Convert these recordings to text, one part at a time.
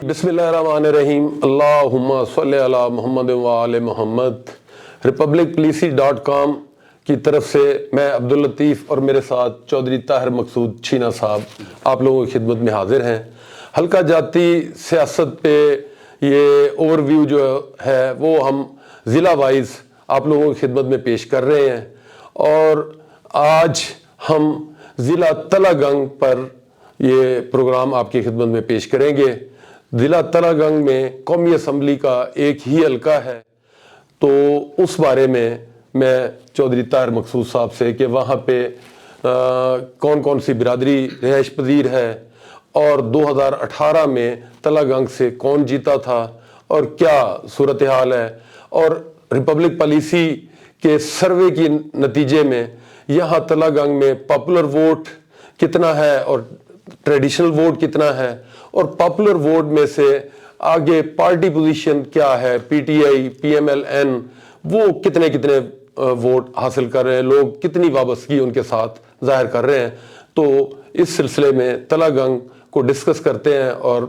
بسم اللہ الرحمن الرحیم، اللہم صلی علی محمد و آل محمد۔ republicpolicy.com کی طرف سے میں عبداللطیف اور میرے ساتھ چودھری طاہر مقصود چھینا صاحب آپ لوگوں کی خدمت میں حاضر ہیں۔ حلقہ جاتی سیاست پہ یہ اوور ویو جو ہے وہ ہم ضلع وائز آپ لوگوں کی خدمت میں پیش کر رہے ہیں، اور آج ہم ضلع تلہ گنگ پر یہ پروگرام آپ کی خدمت میں پیش کریں گے۔ ضلع تلہ گنگ میں قومی اسمبلی کا ایک ہی حلقہ ہے، تو اس بارے میں چودھری طاہر مقصود صاحب سے کہ وہاں پہ کون کون سی برادری رہائش پذیر ہے، اور 2018 میں تلہ گنگ سے کون جیتا تھا اور کیا صورتحال ہے، اور ریپبلک پالیسی کے سروے کی نتیجے میں یہاں تلہ گنگ میں پاپولر ووٹ کتنا ہے اور ٹریڈیشنل ووٹ کتنا ہے، اور پاپولر ووٹ میں سے آگے پارٹی پوزیشن کیا ہے، P T I, P M L N, وہ کتنے ووٹ حاصل کر رہے ہیں، لوگ کتنی وابستگی ان کے ساتھ ظاہر کر رہے ہیں۔ تو اس سلسلے میں تلہ گنگ کو ڈسکس کرتے ہیں اور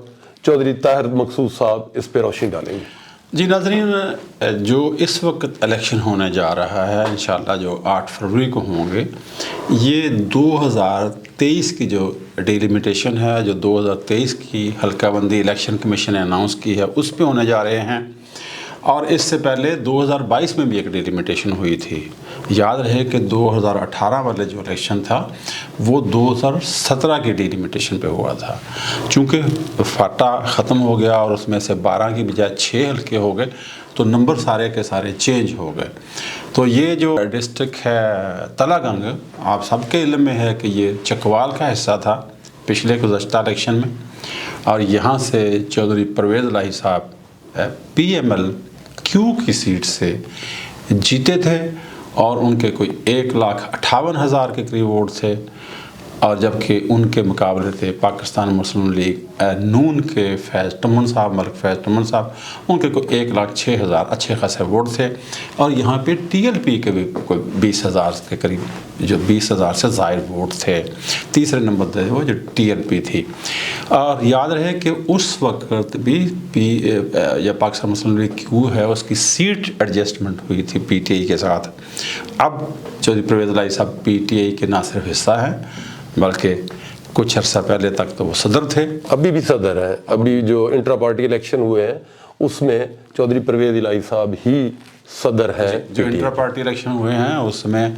چودھری طاہر مقصود صاحب اس پہ روشنی ڈالیں گے۔ جی ناظرین، جو اس وقت الیکشن ہونے جا رہا ہے انشاءاللہ جو 8 فروری کو ہوں گے، یہ 2023 کی جو ڈیلیمیٹیشن ہے، جو 2023 کی حلقہ بندی الیکشن کمیشن نے اناؤنس کی ہے، اس پہ ہونے جا رہے ہیں۔ اور اس سے پہلے 2022 میں بھی ایک ڈیلیمیٹیشن ہوئی تھی۔ یاد رہے کہ 2018 والے جو الیکشن تھا وہ 2017 کی ڈیلیمیٹیشن پہ ہوا تھا۔ چونکہ فاٹا ختم ہو گیا اور اس میں سے 12 کی بجائے 6 حلقے ہو گئے، تو نمبر سارے کے سارے چینج ہو گئے۔ تو یہ جو ڈسٹرکٹ ہے تلہ گنگ، آپ سب کے علم میں ہے کہ یہ چکوال کا حصہ تھا پچھلے گزشتہ الیکشن میں، اور یہاں سے چودھری پرویز الہی صاحب پی ایم ایل کیو کی سیٹ سے جیتے تھے، اور ان کے کوئی 1,58,000 کے قریب ووٹ تھے، اور جبکہ ان کے مقابلے تھے پاکستان مسلم لیگ نون کے فیض ٹمن صاحب، ملک فیض ٹمن صاحب، ان کے کوئی 1,06,000 اچھے خاصے ووٹ تھے، اور یہاں پہ ٹی ایل پی کے بھی کوئی 20,000 کے قریب، جو 20,000 سے زائد ووٹ تھے۔ تیسرے نمبر پہ وہ جو ٹی ایل پی تھی۔ اور یاد رہے کہ اس وقت بھی یا پاکستان مسلم لیگ کیو ہے، اس کی سیٹ ایڈجسٹمنٹ ہوئی تھی پی ٹی آئی کے ساتھ۔ اب چودھری پرویز الہی صاحب پی ٹی آئی کے نہ صرف حصہ ہیں بلکہ کچھ عرصہ پہلے تک تو وہ صدر تھے، ابھی بھی صدر ہے۔ ابھی جو انٹرا پارٹی الیکشن ہوئے ہیں اس میں چودھری پرویز الہی صاحب ہی صدر ہیں۔ جو انٹرا پارٹی الیکشن ہوئے ہیں اس میں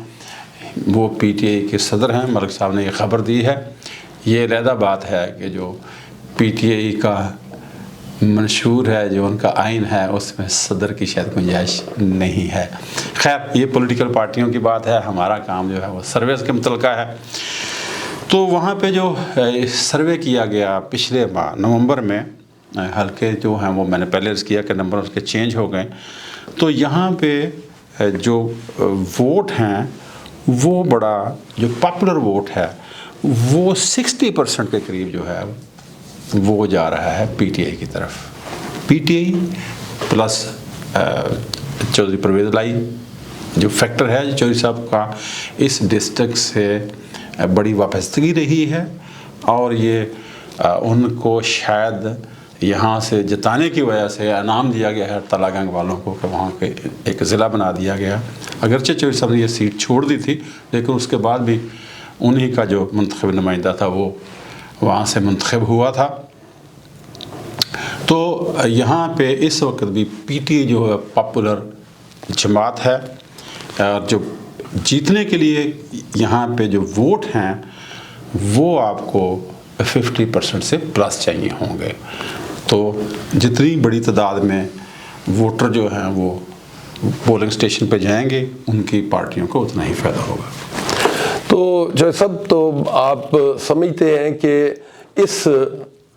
وہ پی ٹی آئی کے صدر ہیں۔ ملک صاحب نے یہ خبر دی ہے۔ یہ علیحدہ بات ہے کہ جو پی ٹی آئی کا منشور ہے، جو ان کا آئین ہے، اس میں صدر کی شاید گنجائش نہیں ہے۔ خیر، یہ پولیٹیکل پارٹیوں کی بات ہے، ہمارا کام جو ہے وہ سرویز کے متعلقہ ہے۔ تو وہاں پہ جو سروے کیا گیا پچھلے ماہ نومبر میں، حلقے جو ہیں وہ میں نے پہلے عرض کیا کہ نمبر اس کے چینج ہو گئے، تو یہاں پہ جو ووٹ ہیں وہ بڑا، جو پاپولر ووٹ ہے وہ 60% کے قریب جو ہے وہ جا رہا ہے پی ٹی آئی کی طرف۔ P T I plus Chaudhry Pervaiz Elahi جو فیکٹر ہے چودھری صاحب کا، اس ڈسٹرکٹ سے بڑی وابستگی رہی ہے، اور یہ ان کو شاید یہاں سے جتانے کی وجہ سے انعام دیا گیا ہے تلہ گنگ والوں کو کہ وہاں کے ایک ضلع بنا دیا گیا۔ اگرچہ چودھری صاحب نے یہ سیٹ چھوڑ دی تھی، لیکن اس کے بعد بھی انہی کا جو منتخب نمائندہ تھا وہ وہاں سے منتخب ہوا تھا۔ تو یہاں پہ اس وقت بھی پی ٹی آئی جو ہے پاپولر جماعت ہے، اور جو جیتنے کے لیے یہاں پہ جو ووٹ ہیں وہ آپ کو 50% سے پلس چاہیے ہوں گے۔ تو جتنی بڑی تعداد میں ووٹر جو ہیں وہ پولنگ سٹیشن پہ جائیں گے، ان کی پارٹیوں کو اتنا ہی فائدہ ہوگا۔ تو جو سب تو آپ سمجھتے ہیں کہ اس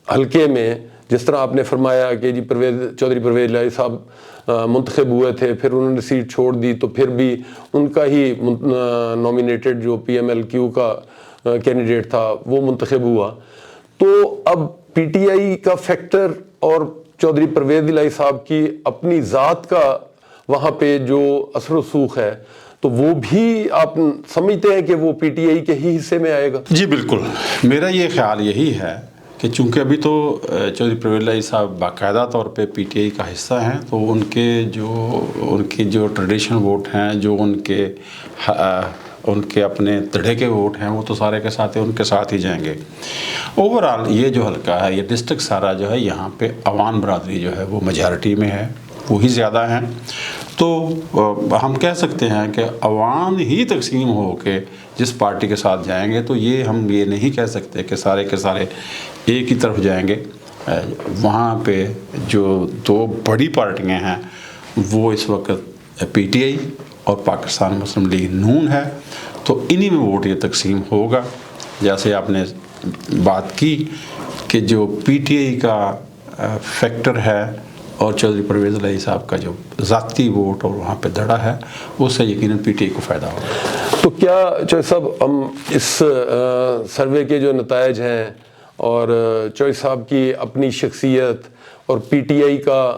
حلقے میں جس طرح آپ نے فرمایا کہ جی چودھری پرویز الہی صاحب منتخب ہوئے تھے، پھر انہوں نے سیٹ چھوڑ دی، تو پھر بھی ان کا ہی نومینیٹڈ جو پی ایم ایل کیو کا کینڈیڈیٹ تھا وہ منتخب ہوا۔ تو اب پی ٹی آئی کا فیکٹر اور چودھری پرویز الہی صاحب کی اپنی ذات کا وہاں پہ جو اثر و رسوخ ہے، تو وہ بھی آپ سمجھتے ہیں کہ وہ پی ٹی آئی کے ہی حصے میں آئے گا؟ جی بالکل، میرا یہ خیال یہی ہے کہ چونکہ ابھی تو چودھری پرویز الہی صاحب باقاعدہ طور پہ پی ٹی آئی کا حصہ ہیں، تو ان کی جو ٹریڈیشنل ووٹ ہیں، جو ان کے اپنے تڑے کے ووٹ ہیں، وہ تو سارے کے ساتھ ان کے ساتھ ہی جائیں گے۔ اوورآل یہ جو حلقہ ہے، یہ ڈسٹرکٹ سارا جو ہے، یہاں پہ عوام برادری جو ہے وہ میجارٹی میں ہے، وہی زیادہ ہیں۔ تو ہم کہہ سکتے ہیں کہ عوام ہی تقسیم ہو کے جس پارٹی کے ساتھ جائیں گے، تو ہم یہ نہیں کہہ سکتے کہ سارے کے سارے ایک ہی طرف جائیں گے۔ وہاں پہ جو دو بڑی پارٹیاں ہیں وہ اس وقت پی ٹی آئی اور پاکستان مسلم لیگ نون ہے، تو انہی میں ووٹ یہ تقسیم ہوگا۔ جیسے آپ نے بات کی کہ جو پی ٹی آئی کا فیکٹر ہے اور چودھری پرویز الہی صاحب کا جو ذاتی ووٹ اور وہاں پہ دھڑا ہے، اس سے یقیناً پی ٹی آئی کو فائدہ ہوگا۔ تو کیا چوہدری صاحب ہم اس سروے کے جو نتائج ہیں اور چوہدری صاحب کی اپنی شخصیت اور پی ٹی آئی کا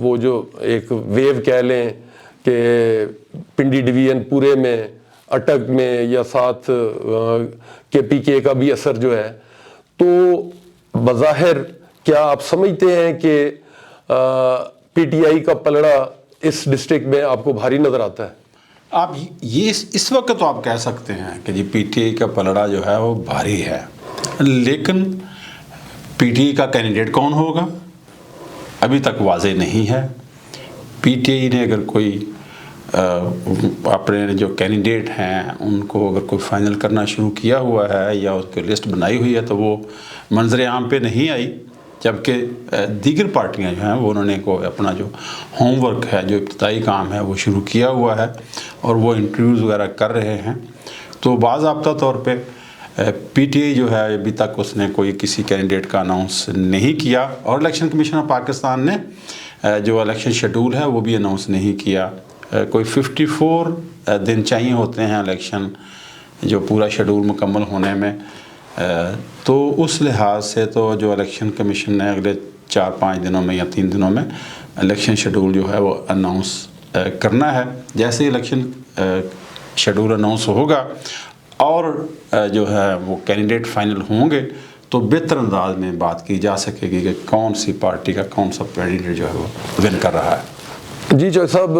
وہ جو ایک ویو کہہ لیں کہ پنڈی ڈویژن پورے میں، اٹک میں، یا ساتھ کے پی کے کا بھی اثر جو ہے، تو بظاہر کیا آپ سمجھتے ہیں کہ پی ٹی آئی کا پلڑا اس ڈسٹرکٹ میں آپ کو بھاری نظر آتا ہے؟ آپ یہ اس وقت تو آپ کہہ سکتے ہیں کہ جی پی ٹی آئی کا پلڑا جو ہے وہ بھاری ہے، لیکن پی ٹی آئی کا کینڈیڈیٹ کون ہوگا ابھی تک واضح نہیں ہے۔ پی ٹی آئی نے اگر کوئی اپنے جو کینڈیڈیٹ ہیں ان کو اگر کوئی فائنل کرنا شروع کیا ہوا ہے یا اس کی لسٹ بنائی ہوئی ہے، تو وہ منظر عام پہ نہیں آئی، جبکہ دیگر پارٹیاں جو ہیں وہ انہوں نے اپنا جو ہوم ورک ہے، جو ابتدائی کام ہے، وہ شروع کیا ہوا ہے اور وہ انٹرویوز وغیرہ کر رہے ہیں۔ تو باضابطہ طور پہ پی ٹی آئی جو ہے ابھی تک اس نے کوئی کسی کینڈیڈیٹ کا اناؤنس نہیں کیا، اور الیکشن کمیشن آف پاکستان نے جو الیکشن شیڈول ہے وہ بھی اناؤنس نہیں کیا۔ کوئی 54 دن چاہیے ہوتے ہیں الیکشن جو پورا شیڈول مکمل ہونے میں، تو اس لحاظ سے تو جو الیکشن کمیشن نے اگلے 4-5 دنوں میں یا 3 دنوں میں الیکشن شیڈول جو ہے وہ اناؤنس کرنا ہے۔ جیسے ہی الیکشن شیڈول اناؤنس ہوگا اور جو ہے وہ کینڈیڈیٹ فائنل ہوں گے، تو بہتر انداز میں بات کی جا سکے گی کہ کون سی پارٹی کا کون سا کینڈیڈیٹ جو ہے وہ ون کر رہا ہے۔ جی چوہدری صاحب،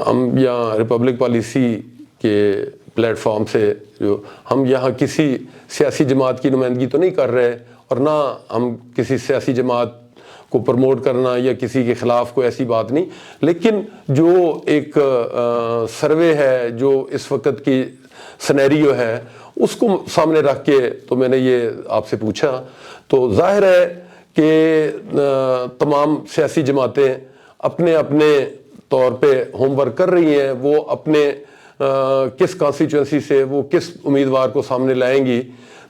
ہم یہاں ریپبلک پالیسی کے پلیٹ فارم سے جو ہم یہاں کسی سیاسی جماعت کی نمائندگی تو نہیں کر رہے، اور نہ ہم کسی سیاسی جماعت کو پروموٹ کرنا یا کسی کے خلاف کوئی ایسی بات نہیں، لیکن جو ایک سروے ہے، جو اس وقت کی سنیریو ہے، اس کو سامنے رکھ کے تو میں نے یہ آپ سے پوچھا۔ تو ظاہر ہے کہ تمام سیاسی جماعتیں اپنے اپنے طور پہ ہوم ورک کر رہی ہیں، وہ اپنے کس کانسٹیچوئنسی سے وہ کس امیدوار کو سامنے لائیں گی،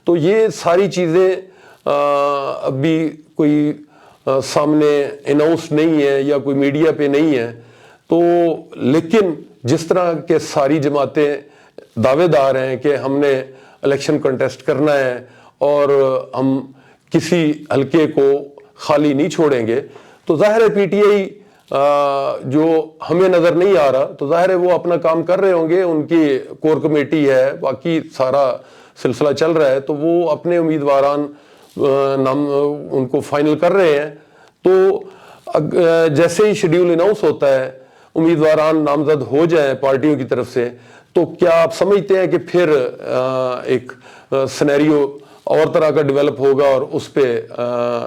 تو یہ ساری چیزیں ابھی کوئی سامنے اناؤنس نہیں ہے یا کوئی میڈیا پہ نہیں ہے۔ تو لیکن جس طرح کے ساری جماعتیں دعوے دار ہیں کہ ہم نے الیکشن کنٹیسٹ کرنا ہے اور ہم کسی حلقے کو خالی نہیں چھوڑیں گے، تو ظاہر ہے پی ٹی آئی جو ہمیں نظر نہیں آ رہا، تو ظاہر ہے وہ اپنا کام کر رہے ہوں گے، ان کی کور کمیٹی ہے، باقی سارا سلسلہ چل رہا ہے، تو وہ اپنے امیدواران نام ان کو فائنل کر رہے ہیں۔ تو جیسے ہی شیڈیول اناؤنس ہوتا ہے، امیدواران نامزد ہو جائیں پارٹیوں کی طرف سے، تو کیا آپ سمجھتے ہیں کہ پھر ایک سنیریو اور طرح کا ڈیولپ ہوگا اور اس پہ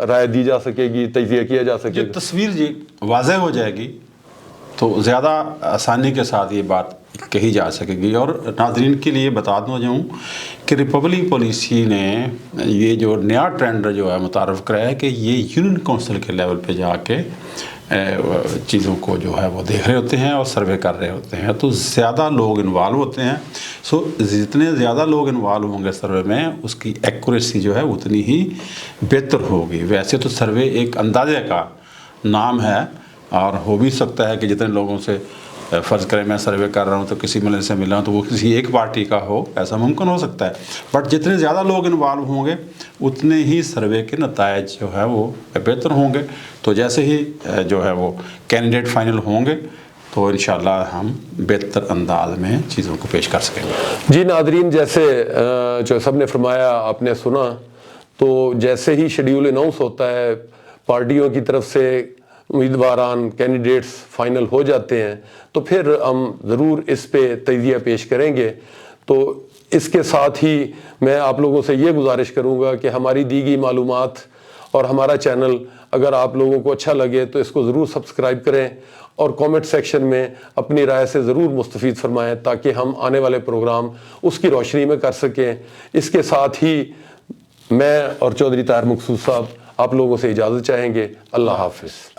رائے دی جا سکے گی، تجزیہ کیا جا سکے گا؟ جب تصویر جی واضح ہو جائے گی تو زیادہ آسانی کے ساتھ یہ بات کہی جا سکے گی۔ اور ناظرین کے لیے بتا دوں جاؤں کہ ریپبلک پالیسی نے یہ جو نیا ٹرینڈ جو ہے متعارف کرایا ہے کہ یہ یونین کونسل کے لیول پہ جا کے چیزوں کو جو ہے وہ دیکھ رہے ہوتے ہیں اور سروے کر رہے ہوتے ہیں، تو زیادہ لوگ انوالو ہوتے ہیں۔ سو جتنے زیادہ لوگ انوالو ہوں گے سروے میں، اس کی ایکوریسی جو ہے اتنی ہی بہتر ہوگی۔ ویسے تو سروے ایک اندازے کا نام ہے، اور ہو بھی سکتا ہے کہ جتنے لوگوں سے فرض کریں میں سروے کر رہا ہوں تو کسی ملے سے ملا ہوں تو وہ کسی ایک پارٹی کا ہو، ایسا ممکن ہو سکتا ہے، بٹ جتنے زیادہ لوگ انوالو ہوں گے اتنے ہی سروے کے نتائج جو ہے وہ بہتر ہوں گے۔ تو جیسے ہی جو ہے وہ کینڈیڈیٹ فائنل ہوں گے تو انشاءاللہ ہم بہتر انداز میں چیزوں کو پیش کر سکیں گے۔ جی ناظرین، جیسے جو سب نے فرمایا آپ نے سنا، تو جیسے ہی شیڈیول اناؤنس ہوتا ہے، پارٹیوں کی طرف سے امیدواران کینڈیڈیٹس فائنل ہو جاتے ہیں، تو پھر ہم ضرور اس پہ تجزیہ پیش کریں گے۔ تو اس کے ساتھ ہی میں آپ لوگوں سے یہ گزارش کروں گا کہ ہماری دی گئی معلومات اور ہمارا چینل اگر آپ لوگوں کو اچھا لگے تو اس کو ضرور سبسکرائب کریں اور کامنٹ سیکشن میں اپنی رائے سے ضرور مستفید فرمائیں تاکہ ہم آنے والے پروگرام اس کی روشنی میں کر سکیں۔ اس کے ساتھ ہی میں اور چودھری طاہر مقصود صاحب آپ لوگوں سے اجازت چاہیں گے۔ اللہ حافظ۔